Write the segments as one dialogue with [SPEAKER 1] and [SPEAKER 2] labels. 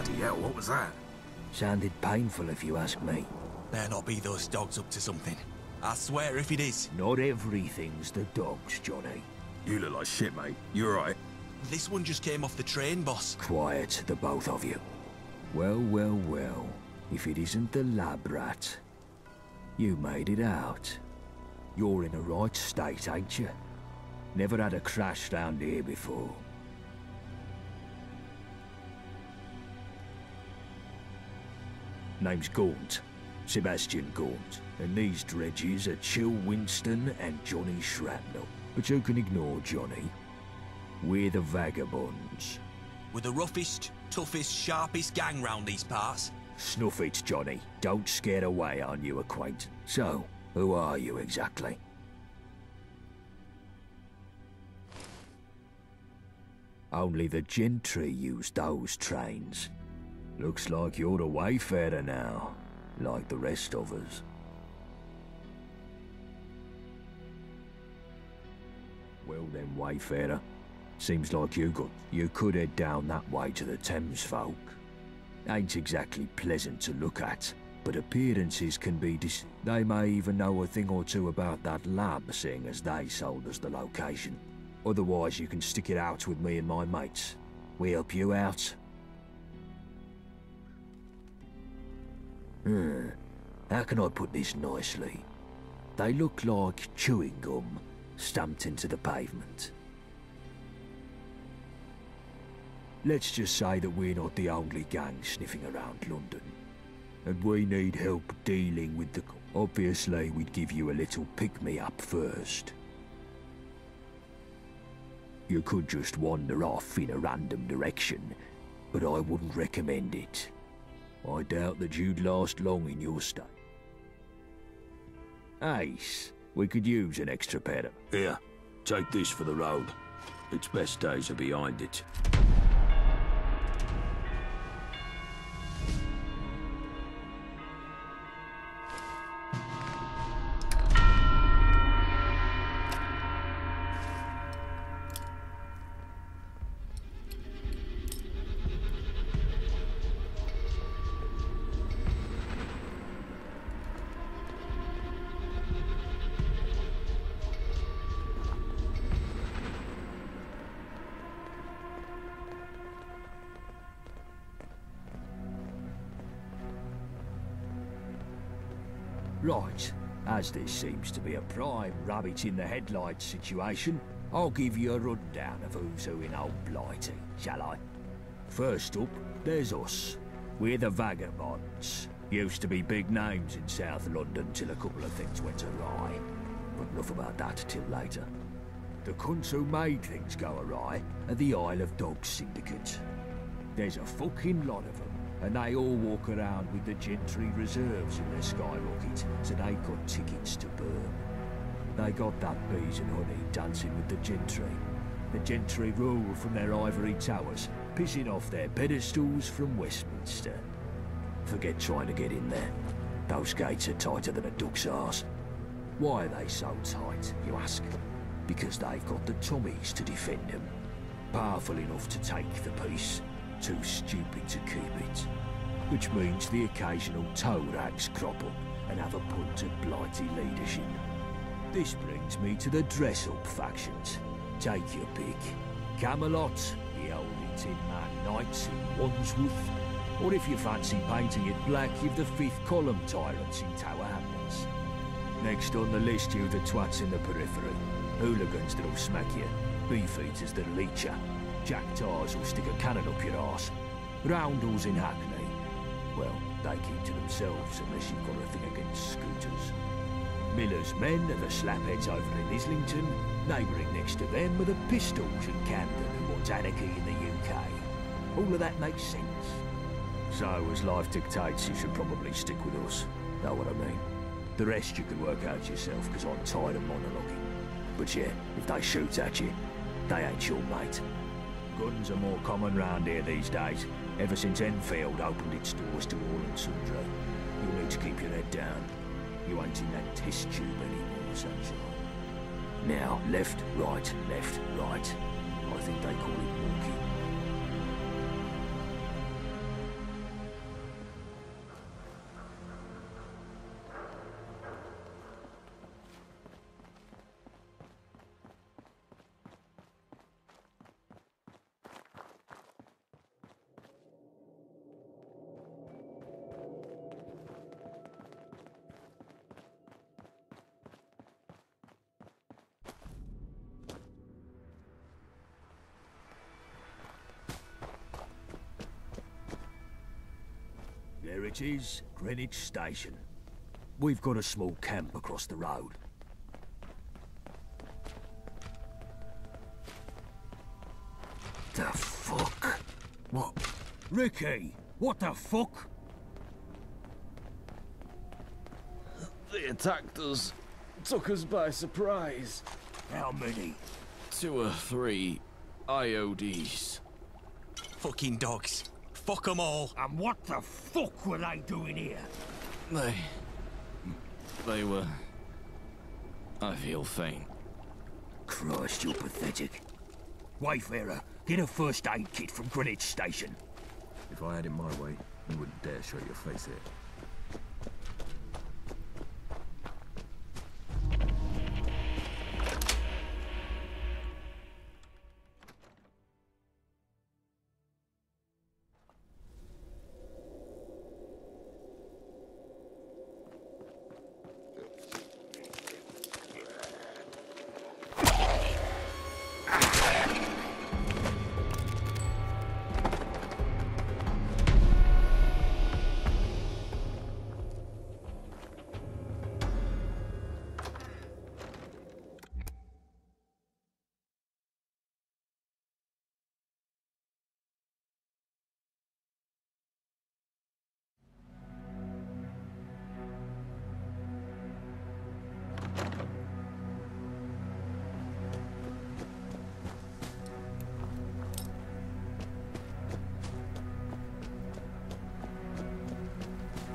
[SPEAKER 1] Bloody hell, what was that?
[SPEAKER 2] Sounded painful if you ask me.
[SPEAKER 3] Better not be those dogs up to something. I swear if it is.
[SPEAKER 2] Not everything's the dogs, Johnny.
[SPEAKER 1] You look like shit, mate. You alright?
[SPEAKER 3] This one just came off the train, boss.
[SPEAKER 2] Quiet, the both of you. Well, well, well. If it isn't the lab rat. You made it out. You're in a right state, ain't you? Never had a crash round here before. Name's Gaunt. Sebastian Gaunt. And these dredges are Chill Winston and Johnny Shrapnel. But you can ignore Johnny. We're the vagabonds.
[SPEAKER 3] We're the roughest, toughest, sharpest gang round these parts.
[SPEAKER 2] Snuff it, Johnny. Don't scare away our new acquaintance. So, who are you exactly? Only the gentry use those trains. Looks like you're the wayfarer now, like the rest of us. Well then, wayfarer. Seems like you could head down that way to the Thames folk. Ain't exactly pleasant to look at, but appearances can be They may even know a thing or two about that lab, seeing as they sold us the location. Otherwise, you can stick it out with me and my mates. We help you out. How can I put this nicely? They look like chewing gum, stamped into the pavement. Let's just say that we're not the only gang sniffing around London. And we need help dealing with the... Obviously, we'd give you a little pick-me-up first. You could just wander off in a random direction, but I wouldn't recommend it. I doubt that you'd last long in your stay. Ace, we could use an extra pair of...
[SPEAKER 1] Here, take this for the road. Its best days are behind it.
[SPEAKER 2] Right, as this seems to be a prime rabbit in the headlights situation, I'll give you a rundown of who's who in old Blighty, shall I? First up, there's us. We're the Vagabonds. Used to be big names in South London till a couple of things went awry. But enough about that till later. The cunts who made things go awry are the Isle of Dogs Syndicate. There's a fucking lot of them, and they all walk around with the Gentry reserves in their skyrocket, so they got tickets to burn. They got that bees and honey dancing with the Gentry. The Gentry rule from their ivory towers, pissing off their pedestals from Westminster. Forget trying to get in there. Those gates are tighter than a duck's arse. Why are they so tight, you ask? Because they've got the Tommies to defend them. Powerful enough to take the peace, too stupid to keep it. Which means the occasional toe rags crop up and have a punt at Blighty leadership. This brings me to the dress-up factions. Take your pick. Camelot, the old Tin Man Knights in Wandsworth, or if you fancy painting it black, you've the Fifth Column Tyrants in Tower Hamlets. Next on the list, you've the twats in the periphery. Hooligans that'll smack you, beefeaters that'll eat you, jack tars will stick a cannon up your arse, roundels in Hackney. Well, they keep to themselves unless you've got a thing against scooters. Miller's men are the slapheads over in Islington. Neighbouring next to them are the Pistols in Camden who want anarchy in the UK. All of that makes sense. So, as life dictates, you should probably stick with us. Know what I mean? The rest you can work out yourself, because I'm tired of monologuing. But yeah, if they shoot at you, they ain't your mate. Guns are more common round here these days, ever since Enfield opened its doors to all and sundry. You'll need to keep your head down. You ain't in that test tube anymore, sunshine. Now, left, right, left, right. I think they call it walking. There it is, Greenwich Station. We've got a small camp across the road. The fuck? What? Ricky, what the fuck?
[SPEAKER 4] They attacked us. Took us by surprise.
[SPEAKER 2] How many?
[SPEAKER 4] 2 or 3 IODs.
[SPEAKER 3] Fucking dogs. fuck 'em all.
[SPEAKER 2] And what the fuck were they doing here?
[SPEAKER 4] They were... I feel faint.
[SPEAKER 2] Christ, you're pathetic. Wayfarer, get a first aid kit from Greenwich Station.
[SPEAKER 5] If I had it my way, you wouldn't dare show your face here.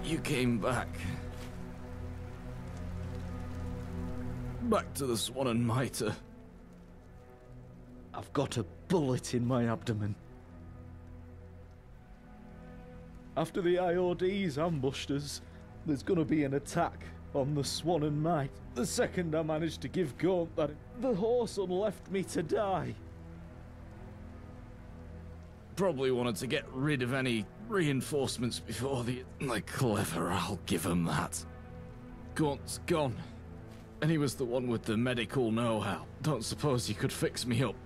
[SPEAKER 4] You came back. Back to the Swan and Mitre.
[SPEAKER 6] I've got a bullet in my abdomen. After the IODs ambushed us, there's gonna be an attack on the Swan and Mitre. The second I managed to give Gaunt that, the horse left me to die.
[SPEAKER 4] Probably wanted to get rid of any reinforcements before the... Clever, I'll give him that. Gaunt's gone. And he was the one with the medical know-how. Don't suppose he could fix me up.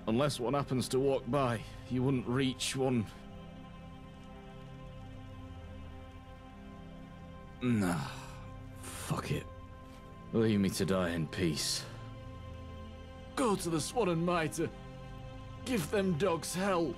[SPEAKER 4] Unless one happens to walk by, you wouldn't reach one... Nah. Fuck it. Leave me to die in peace. Go to the Swan and Mitre. Give them dogs hell.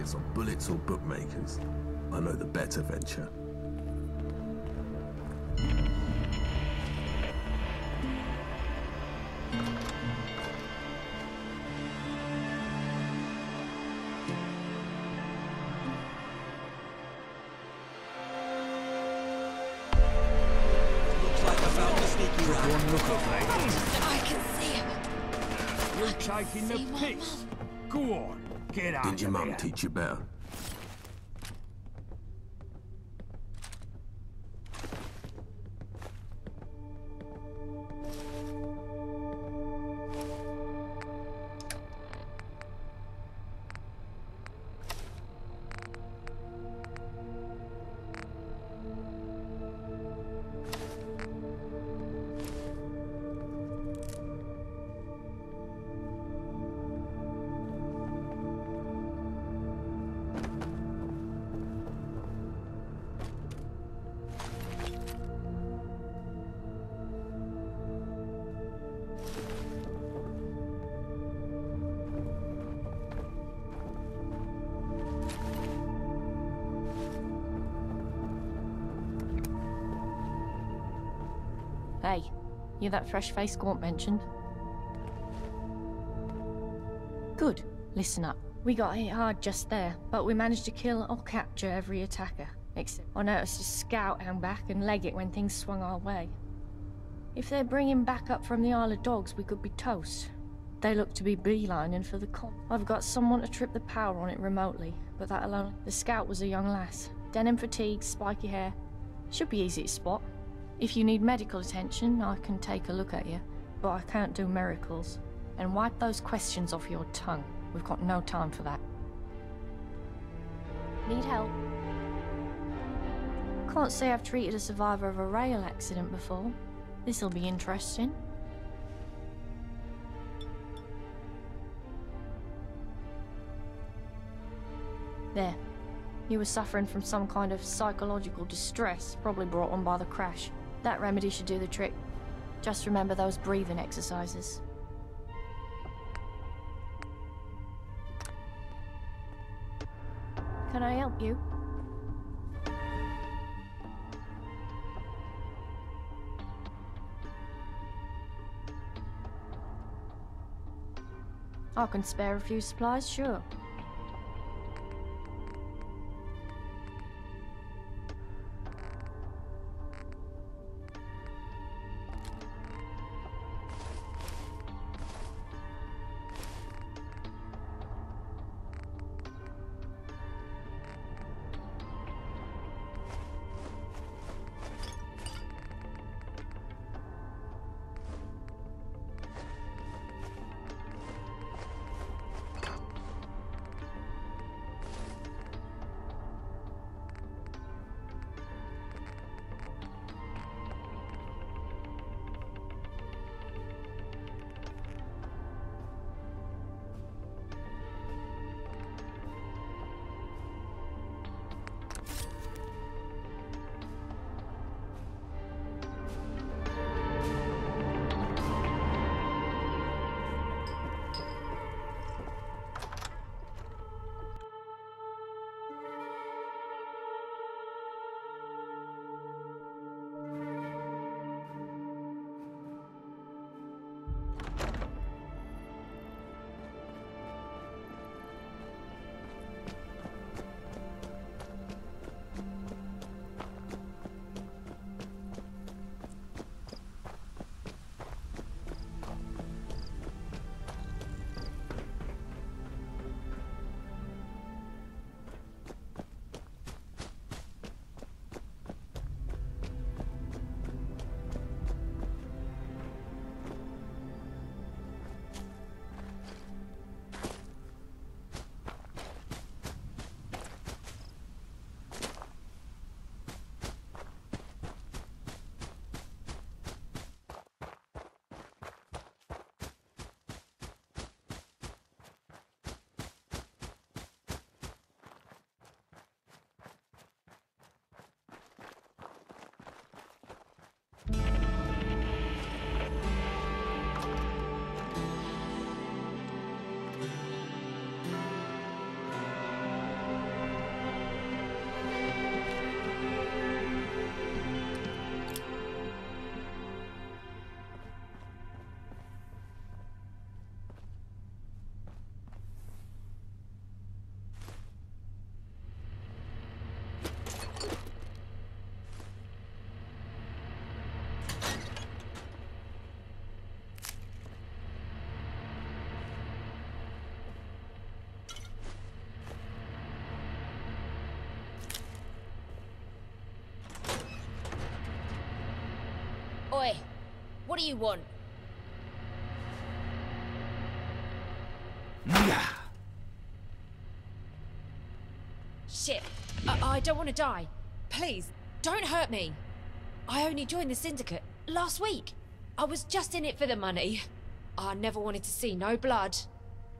[SPEAKER 5] it's on bullets or bookmakers. I know the better venture.
[SPEAKER 3] Looks like I found the sneaky rat.
[SPEAKER 2] One look up, lady.
[SPEAKER 7] I can see him.
[SPEAKER 2] You're taking the
[SPEAKER 7] see my
[SPEAKER 2] piss. Go on, get out
[SPEAKER 5] Didn't your
[SPEAKER 2] of
[SPEAKER 5] mum
[SPEAKER 2] here.
[SPEAKER 5] teach you better?
[SPEAKER 7] Hey, you that fresh-faced Gaunt mentioned? Good. Listen up. We got hit hard just there, but we managed to kill or capture every attacker. Except I noticed a scout hang back and leg it when things swung our way. If they're bringing back up from the Isle of Dogs, we could be toast. They look to be beelining for the con. I've got someone to trip the power on it remotely, but that alone. The scout was a young lass. Denim fatigue, spiky hair. Should be easy to spot. If you need medical attention, I can take a look at you, but I can't do miracles. And wipe those questions off your tongue. We've got no time for that. Need help? Can't say I've treated a survivor of a rail accident before. This'll be interesting. There. He was suffering from some kind of psychological distress, probably brought on by the crash. That remedy should do the trick. Just remember those breathing exercises. Can I help you? I can spare a few supplies, sure.
[SPEAKER 8] Oi, what do you want? Shit, I don't want to die. Please, don't hurt me. I only joined the syndicate last week. I was just in it for the money. I never wanted to see no blood.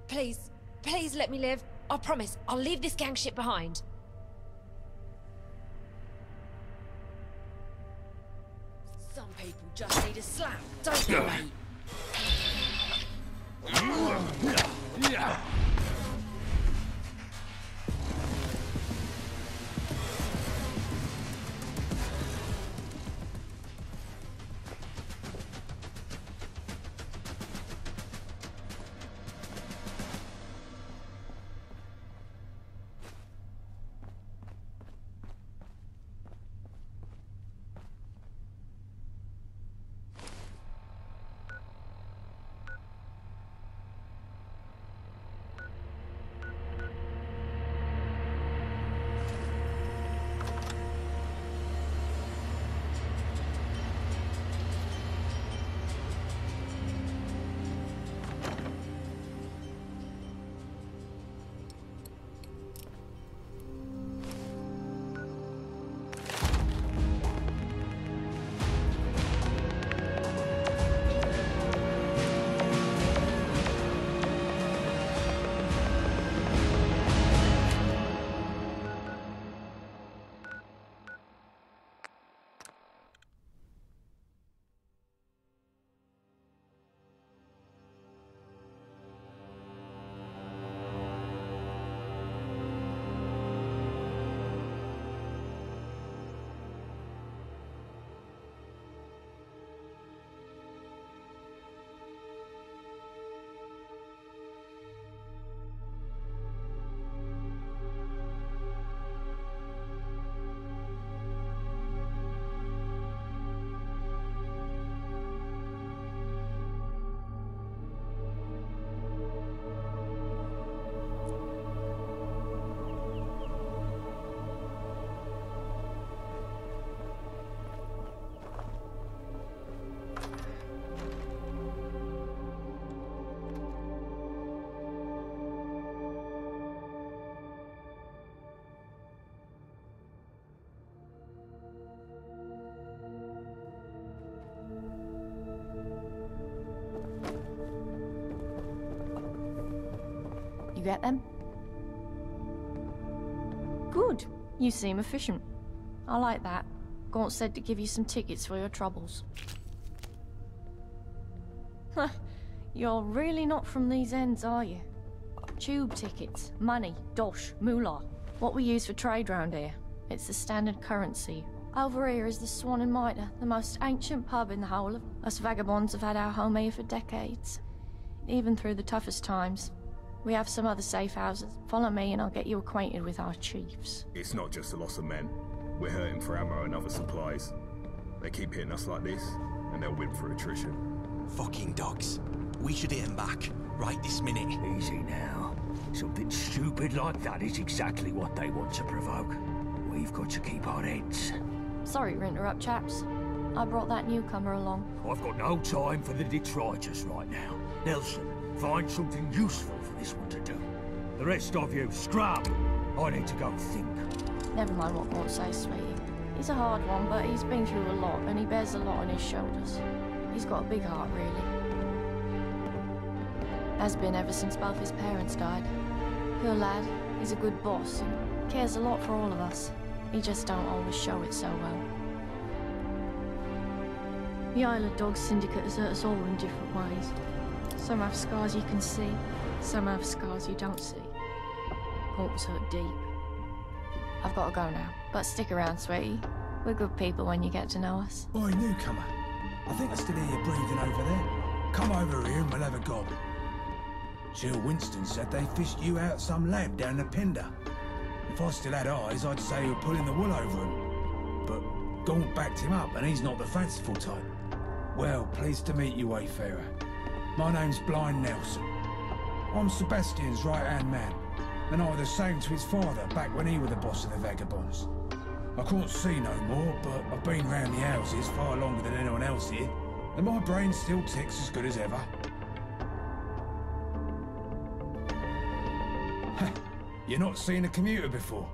[SPEAKER 8] Please, please let me live. I promise, I'll leave this gang shit behind. Some people just need a slap, don't they, mate?
[SPEAKER 7] You get them? Good. You seem efficient. I like that. Gaunt said to give you some tickets for your troubles. Huh. You're really not from these ends, are you? Tube tickets, money, dosh, moolah. What we use for trade round here. It's the standard currency. Over here is the Swan and Mitre, the most ancient pub in the whole of... Us vagabonds have had our home here for decades. Even through the toughest times. We have some other safe houses. Follow me and I'll get you acquainted with our chiefs.
[SPEAKER 5] It's not just a loss of men. We're hurting for ammo and other supplies. They keep hitting us like this, and they'll win for attrition.
[SPEAKER 3] Fucking dogs. We should hit them back, right this minute.
[SPEAKER 2] Easy now. Something stupid like that is exactly what they want to provoke. We've got to keep our heads.
[SPEAKER 7] Sorry to interrupt, chaps. I brought that newcomer along.
[SPEAKER 2] I've got no time for the detritus right now. Nelson, find something useful for this one to do. The rest of you, scrub! I need to go think.
[SPEAKER 7] Never mind what Gaunt says, sweetie. He's a hard one, but he's been through a lot, and he bears a lot on his shoulders. He's got a big heart, really. Has been ever since both his parents died. Good lad, he's a good boss, and cares a lot for all of us. He just don't always show it so well. The Isle of Dogs Syndicate has hurt us all in different ways. Some have scars you can see, some have scars you don't see. Gaunt was hurt deep. I've got to go now, but stick around, sweetie. We're good people when you get to know us.
[SPEAKER 9] Boy, newcomer. I think I still hear you breathing over there. Come over here and we'll have a gob. Jill Winston said they fished you out some lab down the Pender. If I still had eyes, I'd say you were pulling the wool over him. But Gaunt backed him up, and he's not the fanciful type. Well, pleased to meet you, Wayfarer. My name's Blind Nelson. I'm Sebastian's right-hand man, and I was the same to his father back when he was the boss of the Vagabonds. I can't see no more, but I've been round the houses far longer than anyone else here, and my brain still ticks as good as ever. You're not seen a commuter before.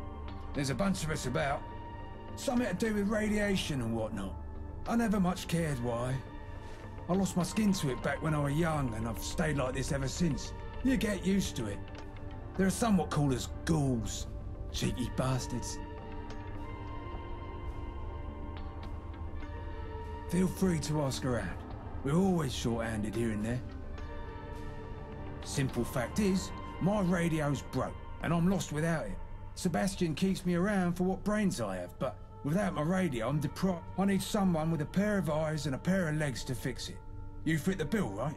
[SPEAKER 9] There's a bunch of us about. Something to do with radiation and whatnot. I never much cared why. I lost my skin to it back when I was young, and I've stayed like this ever since. You get used to it. There are some what call us ghouls. Cheeky bastards. Feel free to ask around. We're always short-handed here and there. Simple fact is, my radio's broke, and I'm lost without it. Sebastian keeps me around for what brains I have, but without my radio, I'm deprived. I need someone with a pair of eyes and a pair of legs to fix it. You fit the bill, right?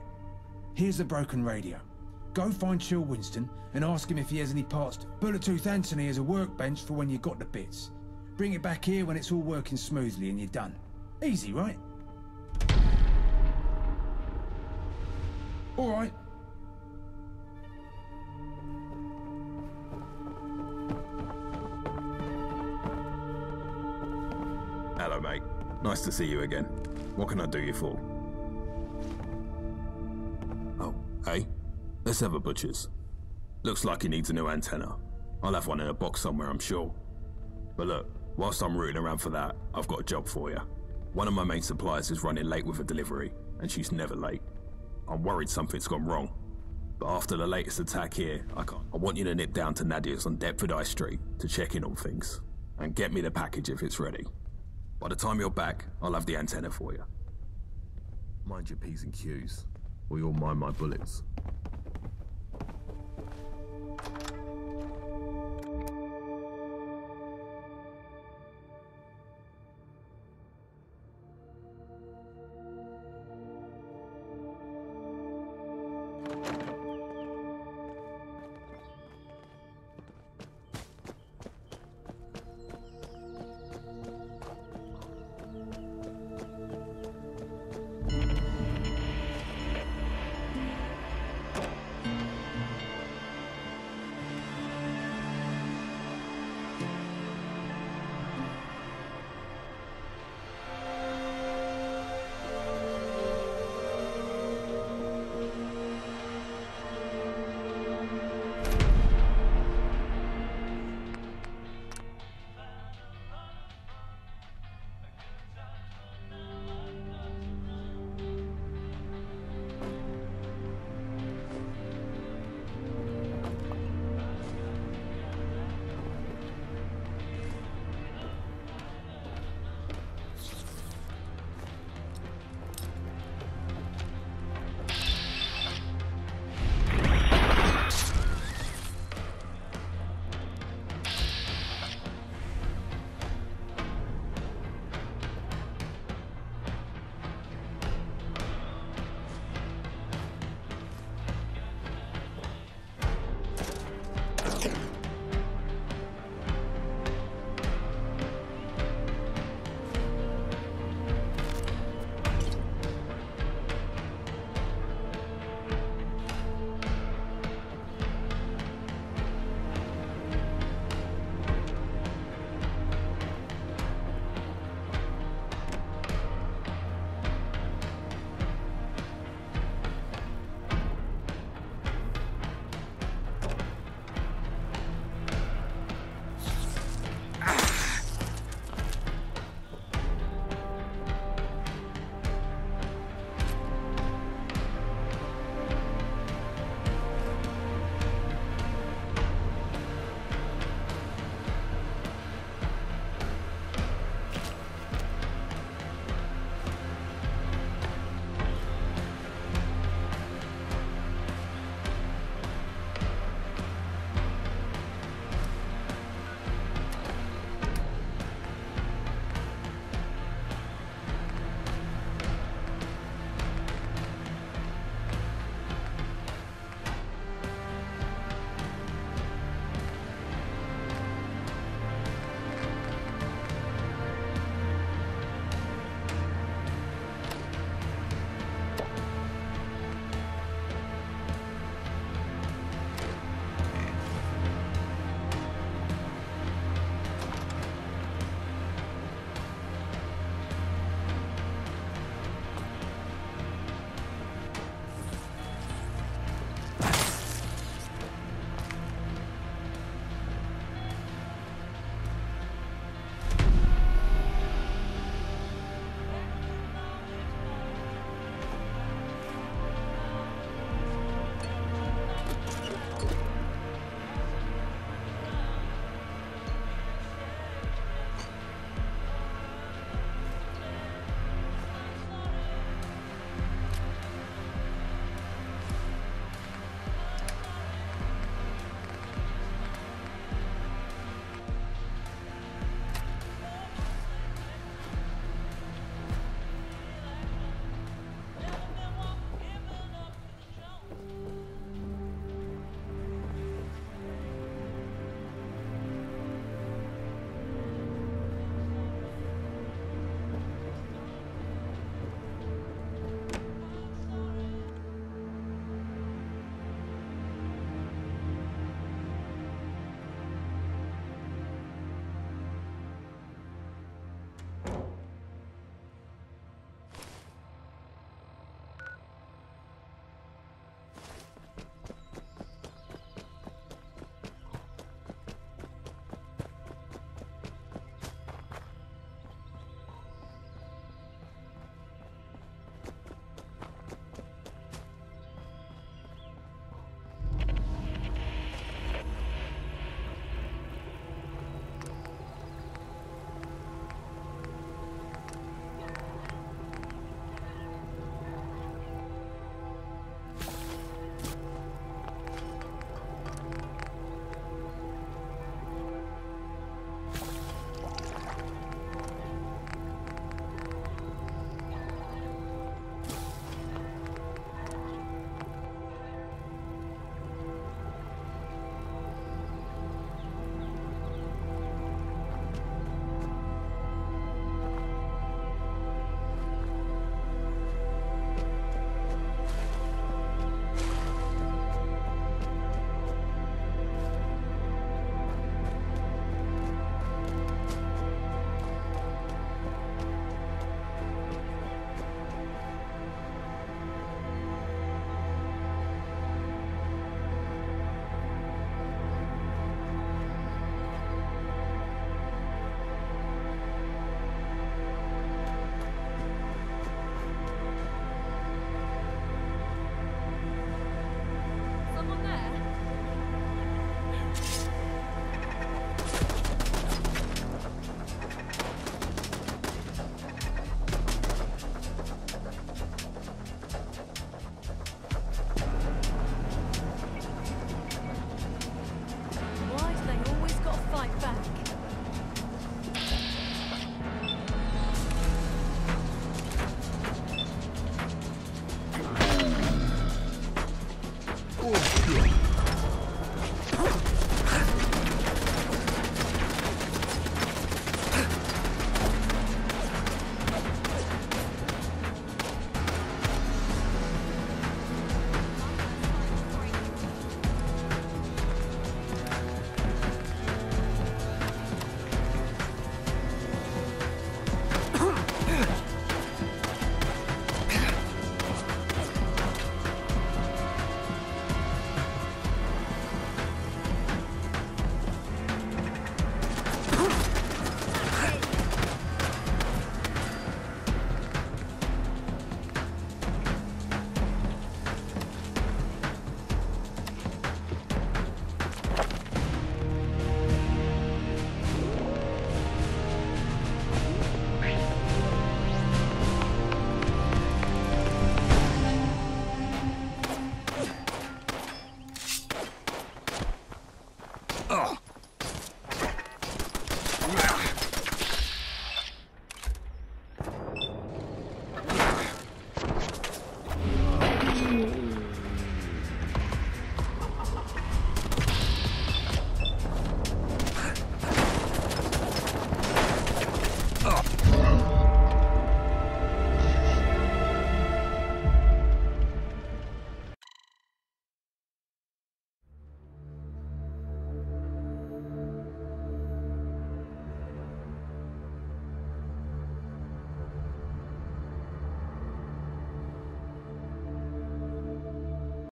[SPEAKER 9] Here's the broken radio. Go find Chill Winston and ask him if he has any parts. Bullet-Tooth Anthony has a workbench for when you got the bits. Bring it back here when it's all working smoothly and you're done. Easy, right? All right.
[SPEAKER 5] Hello, mate. Nice to see you again. What can I do you for? Oh, hey? Let's have a butcher's. Looks like he needs a new antenna. I'll have one in a box somewhere, I'm sure. But look, whilst I'm rooting around for that, I've got a job for you. One of my main suppliers is running late with a delivery, and she's never late. I'm worried something's gone wrong. But after the latest attack here, I want you to nip down to Nadia's on Deptford High Street to check in on things. And get me the package if it's ready. By the time you're back, I'll have the antenna for you. Mind your P's and Q's, or you'll mind my bullets.